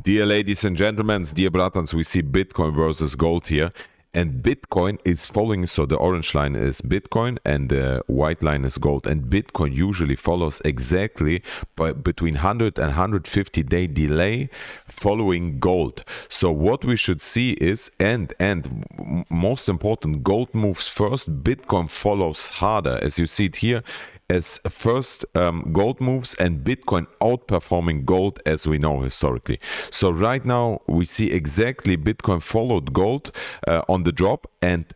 Dear ladies and gentlemen, dear brothers, we see Bitcoin versus gold here. And Bitcoin is following, so the orange line is Bitcoin and the white line is gold. And Bitcoin usually follows exactly between 100 and 150 day delay following gold. So what we should see is, and most important, gold moves first, Bitcoin follows harder. As you see it here, as first gold moves and Bitcoin outperforming gold as we know historically. So right now we see exactly Bitcoin followed gold on the drop, and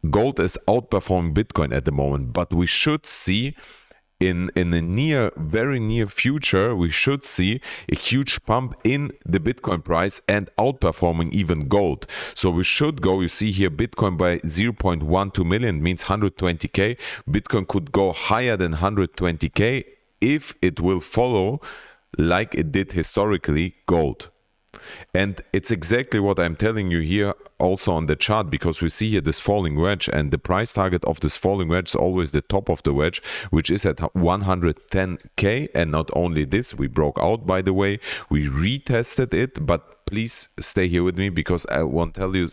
gold is outperforming Bitcoin at the moment. But we should see in the very near future, we should see a huge pump in the Bitcoin price and outperforming even gold. So we should go, you see here, Bitcoin by 0.12 million means 120k. Bitcoin could go higher than 120k if it will follow, like it did historically, gold. And it's exactly what I'm telling you here also on the chart, because we see here this falling wedge, and the price target of this falling wedge is always the top of the wedge, which is at 110k. And not only this, we broke out, by the way, we retested it, but please stay here with me because I want to tell you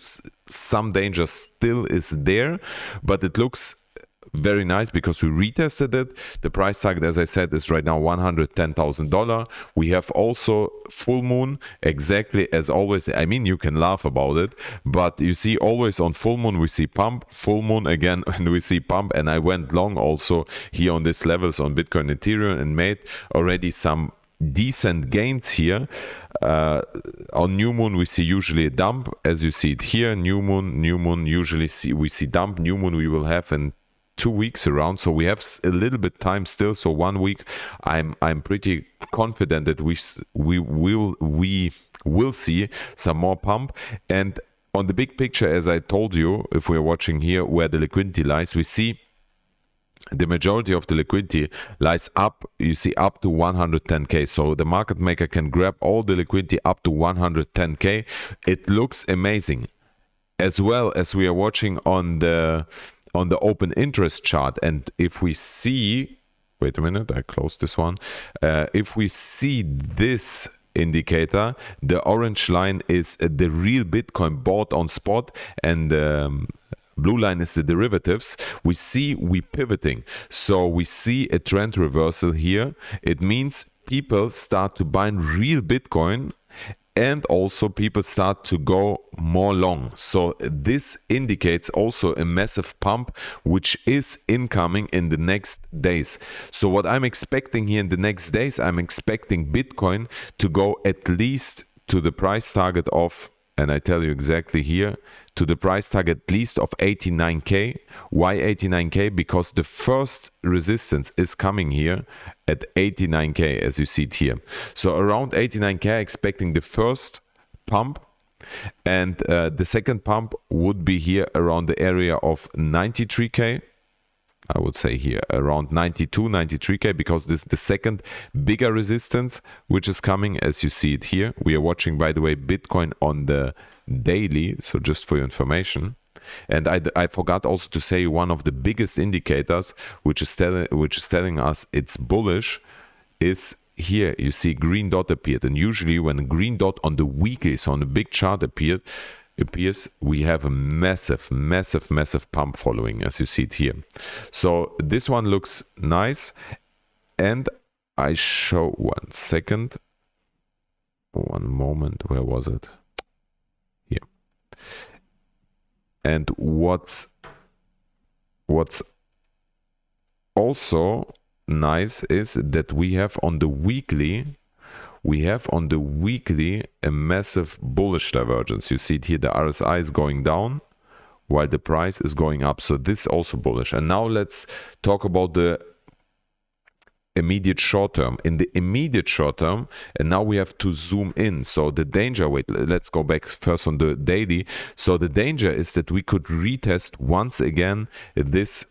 some danger still is there, but it looks very nice because we retested it. The price target, as I said, is right now $110,000. We have also full moon, exactly as always. I mean, you can laugh about it, but you see always on full moon we see pump, full moon again and we see pump. And I went long also here on these levels on Bitcoin and Ethereum and made already some decent gains here. On new moon we see usually a dump, as you see it here. New moon usually we see dump. New moon we will have in 2 weeks around, so we have a little bit time still. So 1 week, I'm pretty confident that we will see some more pump. And on the big picture, as I told you, if we're watching here where the liquidity lies, we see the majority of the liquidity lies up, you see, up to 110k. So the market maker can grab all the liquidity up to 110k. It looks amazing. As well as we are watching on the open interest chart, and if we see, wait a minute, I closed this one. If we see this indicator, the orange line is the real Bitcoin bought on spot, and blue line is the derivatives. We pivoting, so we see a trend reversal here. It means people start to buy real Bitcoin, and also people start to go more long. So this indicates also a massive pump which is incoming in the next days. So what I'm expecting here in the next days, I'm expecting Bitcoin to go at least to the price target of, and I tell you exactly here, to the price target at least of 89k. Why 89k? Because the first resistance is coming here at 89k, as you see it here. So around 89k, expecting the first pump, and the second pump would be here around the area of 93k. I would say here around 92, 93k, because this is the second bigger resistance which is coming, as you see it here. We are watching, by the way, Bitcoin on the daily, so just for your information. And I forgot also to say one of the biggest indicators which is telling us it's bullish is here. You see green dot appeared, and usually when a green dot on the weekly, so on the big chart appears, we have a massive pump following, as you see it here. So this one looks nice, and I show 1 second, 1 moment, where was it? Here. And what's also nice is that we have on the weekly a massive bullish divergence. You see it here, the RSI is going down while the price is going up. So this is also bullish. And now let's talk about the immediate short term. In the immediate short term, and now we have to zoom in. So the danger, wait, let's go back first on the daily. So the danger is that we could retest once again this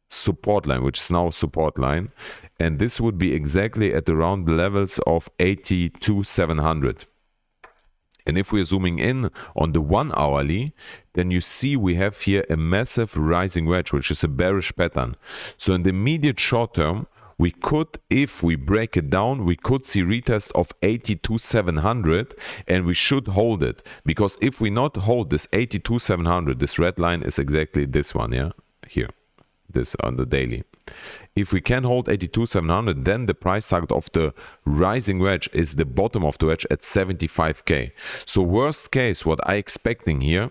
support line, which is now a support line, and this would be exactly at around the levels of 82,700. And if we're zooming in on the 1 hourly, then you see we have here a massive rising wedge, which is a bearish pattern. So in the immediate short term, we could, if we break it down, we could see retest of 82,700, and we should hold it, because if we not hold this 82,700, this red line is exactly this one, yeah, here, this on the daily. If we can hold 82,700, then the price target of the rising wedge is the bottom of the wedge at 75k. So worst case, what I expecting here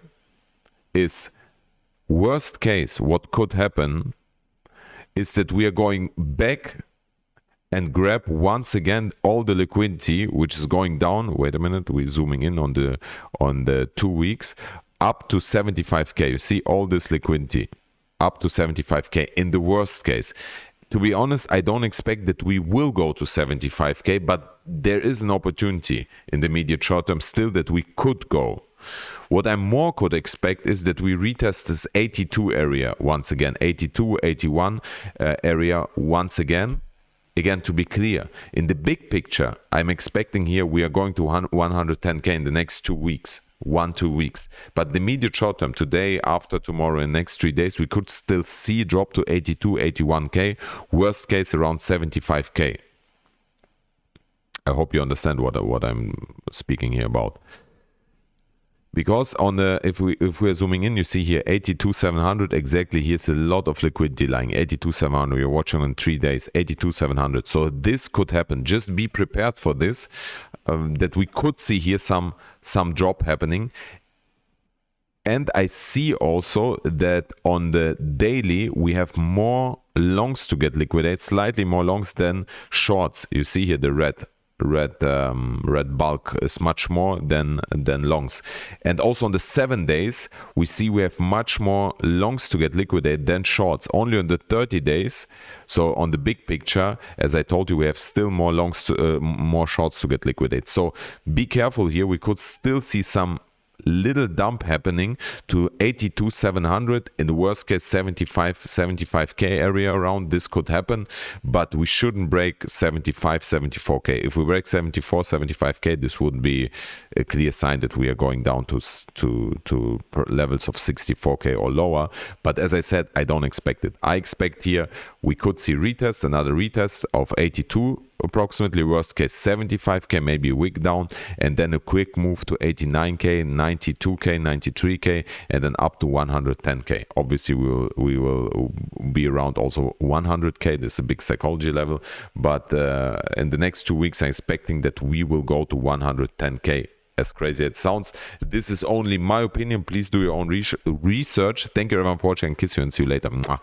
is, worst case, what could happen is that we are going back and grab once again all the liquidity which is going down. Wait a minute, we're zooming in on the 2 weeks, up to 75k. You see all this liquidity up to 75k in the worst case. To be honest, I don't expect that we will go to 75k, but there is an opportunity in the immediate short term still that we could go. What I more could expect is that we retest this 82 area once again, 82, 81 area once again. Again, to be clear, in the big picture, I'm expecting here we are going to 110k in the next 2 weeks, 1-2 weeks. But the immediate short term, today, after tomorrow, and next 3 days, we could still see a drop to 82, 81k, worst case around 75k. I hope you understand what I'm speaking here about. Because on the, if we're zooming in, you see here 82,700 exactly. Here's a lot of liquidity lying. 82,700. You're watching in 3 days. 82,700. So this could happen. Just be prepared for this. That we could see here some drop happening. And I see also that on the daily we have more longs to get liquidated, slightly more longs than shorts. You see here the red bulk is much more than longs. And also on the 7 days we see we have much more longs to get liquidated than shorts. Only on the 30 days, so on the big picture, as I told you, we have still more longs to more shorts to get liquidated. So be careful here. We could still see some little dump happening to 82,700, in the worst case 75k area around. This could happen, but we shouldn't break 74k. If we break 75k, this would be a clear sign that we are going down to levels of 64k or lower. But as I said, I don't expect it. I expect here we could see another retest of 82 approximately, worst case 75k, maybe a wick down, and then a quick move to 89k, 92k, 93k, and then up to 110k. Obviously we will be around also 100k. This is a big psychology level, but in the next 2 weeks I'm expecting that we will go to 110k. As crazy as it sounds, this is only my opinion. Please do your own research. Thank you everyone for watching, and kiss you and see you later. Mwah.